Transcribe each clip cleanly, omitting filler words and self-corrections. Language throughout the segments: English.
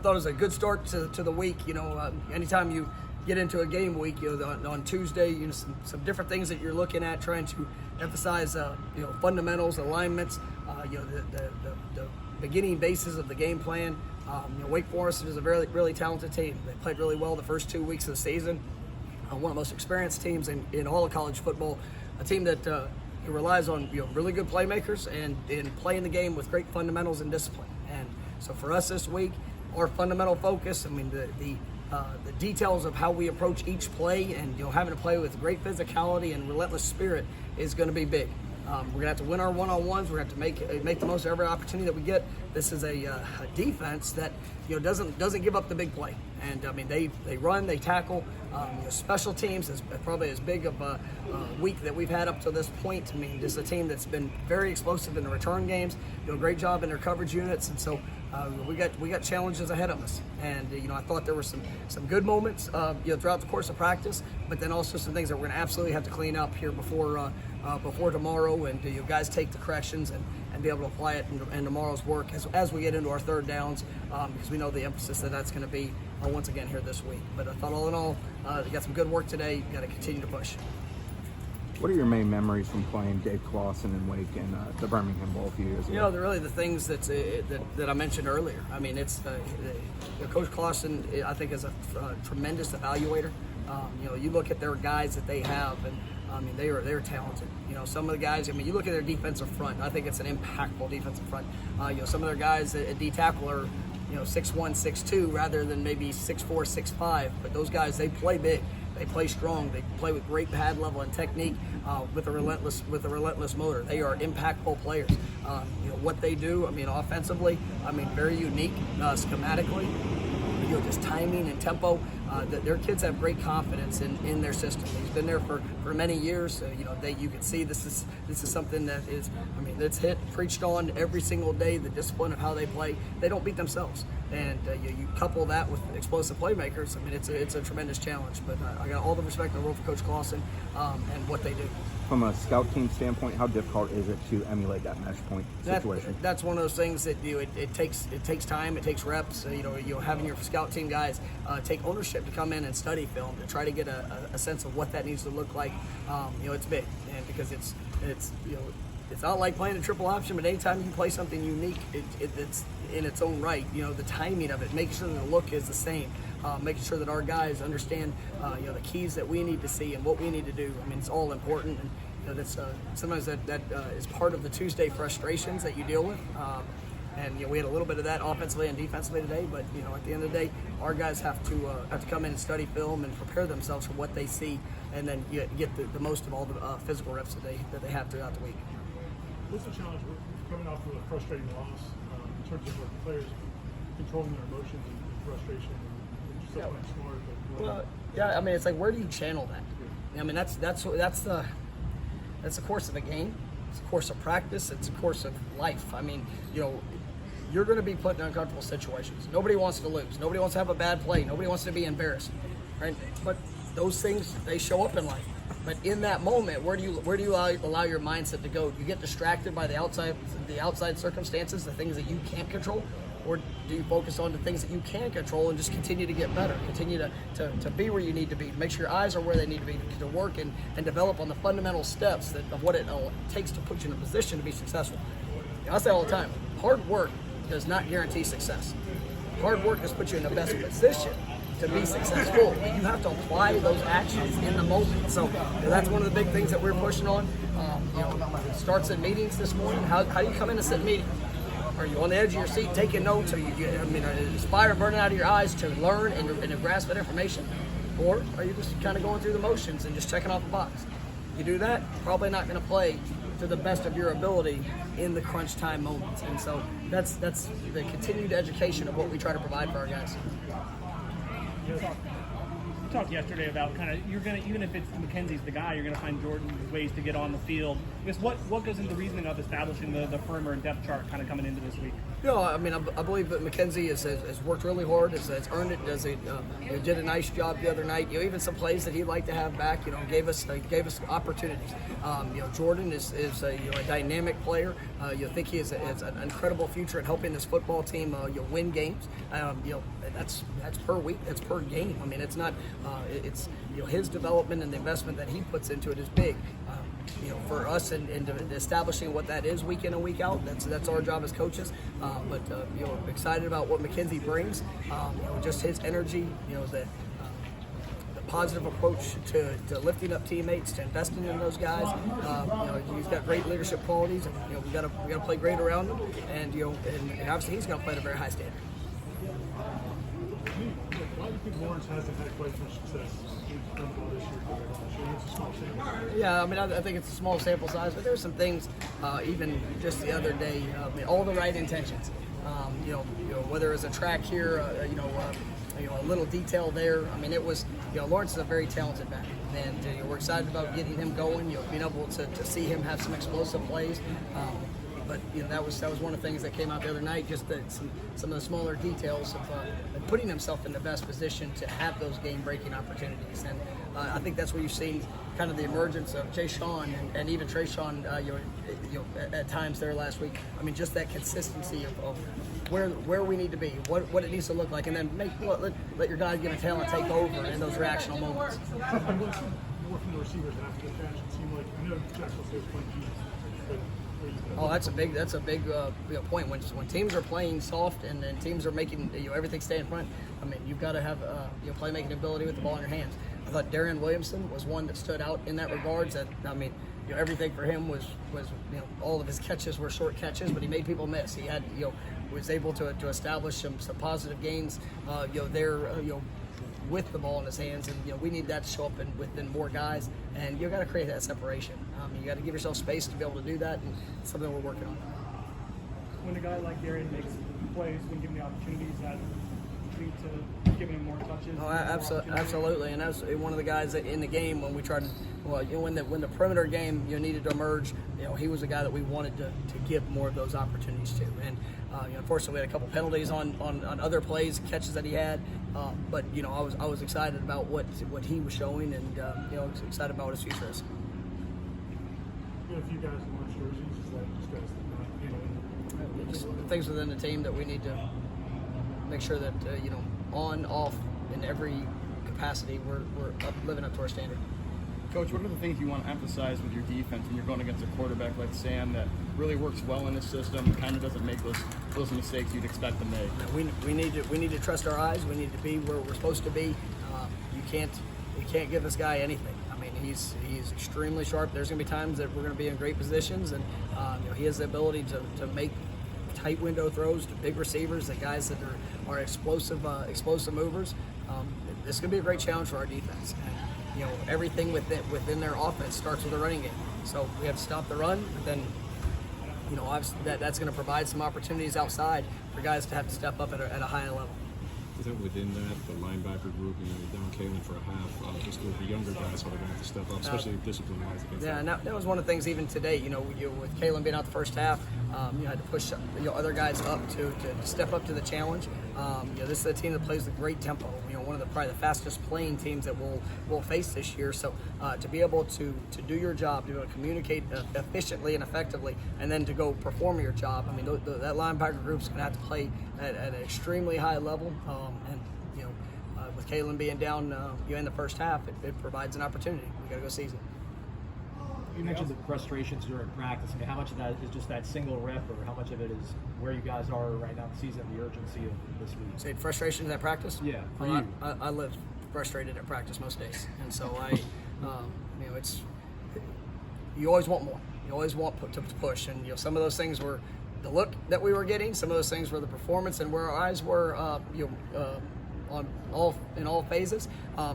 thought it was a good start to the week. Anytime you get into a game week, on Tuesday, some different things that you're looking at, trying to emphasize, fundamentals, alignments, the beginning basis of the game plan. Wake Forest is a very, really talented team. They played really well the first 2 weeks of the season. One of the most experienced teams in all of college football. A team that relies on really good playmakers and in playing the game with great fundamentals and discipline. And so for us this week, our fundamental focus, the details of how we approach each play and having to play with great physicality and relentless spirit is going to be big. We're going to have to win our one-on-ones. We're going to have to make the most of every opportunity that we get. This is a defense that doesn't give up the big play. And they run, they tackle. Special teams is probably as big of a week that we've had up to this point. Just a team that's been very explosive in the return games. Do a great job in their coverage units, and so we got challenges ahead of us. And I thought there were some good moments throughout the course of practice, but then also some things that we're going to absolutely have to clean up here before tomorrow, and you guys take the corrections and be able to apply it in tomorrow's work as we get into our third downs, because we know the emphasis that's going to be once again here this week. But I thought all in all, you got some good work today. You got to continue to push. What are your main memories from playing Dave Clawson and Wake in the Birmingham Bowl a few years ago? They're really the things that I mentioned earlier. It's Coach Clawson, I think, is a tremendous evaluator. You look at their guys that they have, and they're talented. Some of the guys, you look at their defensive front. I think it's an impactful defensive front. Some of their guys at D tackle are 6'1", 6'2", rather than maybe 6'4", 6'5". But those guys, they play big. They play strong. They play with great pad level and technique, with a relentless motor. They are impactful players. What they do, offensively, very unique schematically. Just timing and tempo. Their kids have great confidence in their system. He's been there for many years. You can see this is something that is, it's preached on every single day. The discipline of how they play. They don't beat themselves, and you couple that with explosive playmakers. It's a tremendous challenge. But I got all the respect in the world for Coach Clawson and what they do. From a scout team standpoint, how difficult is it to emulate that mesh point situation? That's one of those things that it takes time, it takes reps. Having your scout team guys take ownership to come in and study film to try to get a sense of what that needs to look like. It's big, and because it's not like playing a triple option, but anytime you play something unique, it's in its own right. The timing of it, making sure that the look is the same, making sure that our guys understand the keys that we need to see and what we need to do. it's all important, and that's sometimes that is part of the Tuesday frustrations that you deal with. And we had a little bit of that offensively and defensively today, but at the end of the day, our guys have to come in and study film and prepare themselves for what they see, and then get the most of all the physical reps that they have throughout the week. What's the challenge? We're coming off of a frustrating loss in terms of the players controlling their emotions and frustration and still playing smart. Well, it's like, where do you channel that? That's the course of a game. It's a course of practice. It's a course of life. You're going to be put in uncomfortable situations. Nobody wants to lose. Nobody wants to have a bad play. Nobody wants to be embarrassed, right? But those things, they show up in life. But in that moment, where do you allow your mindset to go? Do you get distracted by the outside circumstances, the things that you can't control, or do you focus on the things that you can control and just continue to get better, continue to be where you need to be, make sure your eyes are where they need to be, to work and develop on the fundamental steps of what it takes to put you in a position to be successful? I say all the time, hard work does not guarantee success. Hard work has put you in the best position to be successful. You have to apply those actions in the moment. So that's one of the big things that we're pushing on. It starts in meetings this morning. How do you come in and sit in meetings? Are you on the edge of your seat taking notes? Are is fire burning out of your eyes to learn and to grasp that information? Or are you just kind of going through the motions and just checking off a box? You do that, probably not going to play to the best of your ability in the crunch time moments. And so that's the continued education of what we try to provide for our guys. You talked yesterday about you're gonna, even if it's McKenzie's the guy, you're gonna find Jordan ways to get on the field. I guess what goes into the reasoning of establishing the firmer depth chart kind of coming into this week? No, I mean, I believe that McKenzie has worked really hard, has earned it, did a nice job the other night. Even some plays that he'd like to have back, gave us opportunities. Jordan is a dynamic player. You think he has an incredible future in helping this football team win games. That's per week, that's per game. I mean, it's not it's his development and the investment that he puts into it is big. For us and establishing what that is week in and week out, that's our job as coaches. But excited about what McKenzie brings. Just his energy, the positive approach to lifting up teammates, to investing in those guys. He's got great leadership qualities, and we got to play great around him. And and obviously he's going to play at a very high standard. Why do you think Lawrence hasn't had quite as much success with football this year? It's a small sample. Yeah, I mean, I think it's a small sample size, but there's some things, even just the other day, all the right intentions. Whether it's a track here, a little detail there. I mean, it was, Lawrence is a very talented back, and we're excited about getting him going. Being able to see him have some explosive plays. But that was one of the things that came out the other night. Just some of the smaller details of putting himself in the best position to have those game-breaking opportunities. And I think that's where you've seen kind of the emergence of Jay Sean and even Trayshawn. At times there last week. I mean, just that consistency of where we need to be, what it needs to look like, and then let your God-given talent take over in those reactional moments. More from the receivers after the catch. It seemed like I know Jacksonville State's playing deep, but. Oh, that's a big point. When teams are playing soft and teams are making everything stay in front. I mean, you've got to have playmaking ability with the ball in your hands. I thought Darian Williamson was one that stood out in that regards. Everything for him was all of his catches were short catches, but he made people miss. He had was able to establish some positive gains with the ball in his hands, and we need that to show up within more guys, and you got to create that separation. You got to give yourself space to be able to do that, and it's something we're working on. When a guy like Darian makes plays, when given the opportunities, that lead to giving him more touches. Oh, absolutely, and that's one of the guys that in the game when we tried to, when the perimeter game needed to emerge, he was a guy that we wanted to give more of those opportunities to, and unfortunately we had a couple penalties on other plays, catches that he had, but I was excited about what he was showing, and excited about what his future is. You got a few guys in orange jerseys, just guys that Just things within the team that we need to make sure that on, off, in every capacity we're living up to our standard. Coach, what are the things you want to emphasize with your defense when you're going against a quarterback like Sam that really works well in the system, kind of doesn't make those mistakes you'd expect to make? We need to trust our eyes. We need to be where we're supposed to be. You can't give this guy anything. I mean, he's extremely sharp. There's going to be times that we're going to be in great positions, and he has the ability to make tight window throws to big receivers, the guys that are explosive movers. This is going to be a great challenge for our defense. And, everything within their offense starts with a running game. So we have to stop the run, but then obviously that's going to provide some opportunities outside for guys to have to step up at a higher level. Is that within that, the linebacker group, down Kalen for a half, just with the younger guys how they're going to have to step up, especially discipline-wise against and that was one of the things even today, with Kalen being out the first half, you had to push other guys up to step up to the challenge. This is a team that plays with great tempo, one of probably the fastest playing teams that we'll face this year. So to be able to do your job, to be able to communicate efficiently and effectively, and then to go perform your job, I mean, that linebacker group's going to have to play at an extremely high level. With Kalen being down in the first half, it provides an opportunity. We got to go seize it. You mentioned the frustrations during practice. I mean, how much of that is just that single rep, or how much of it is where you guys are right now in the season, the urgency of this week? Say frustrations at practice? Yeah, for well, you. I live frustrated at practice most days, and so it's you always want more. You always want to push, and some of those things were the look that we were getting. Some of those things were the performance and where our eyes were. In all phases, I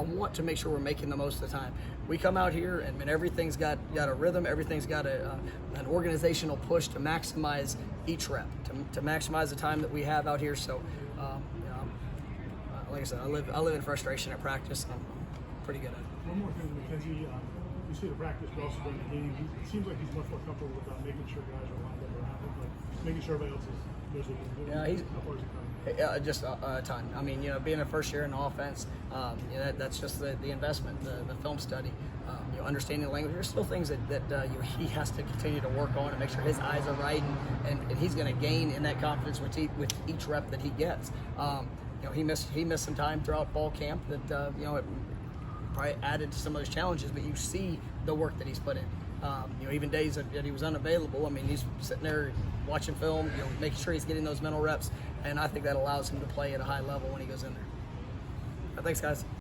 want to make sure we're making the most of the time. We come out here and everything's got a rhythm, everything's got an organizational push to maximize each rep, to maximize the time that we have out here. So, like I said, I live in frustration at practice, and I'm pretty good at it. One more thing, McKenzie, you see the practice, but also during the game. It seems like he's much more comfortable about making sure guys are lined up around him. Like, making sure everybody else knows what they're doing. Yeah, he's- How far is he coming? Just a ton. I mean, being a first year in offense, that's just the investment, the film study, understanding the language. There's still things that he has to continue to work on and make sure his eyes are right, and he's going to gain in that confidence with each rep that he gets. He missed some time throughout fall camp that it probably added to some of those challenges, but you see the work that he's put in. Even days that he was unavailable, I mean, he's sitting there watching film, making sure he's getting those mental reps, and I think that allows him to play at a high level when he goes in there. Thanks, guys.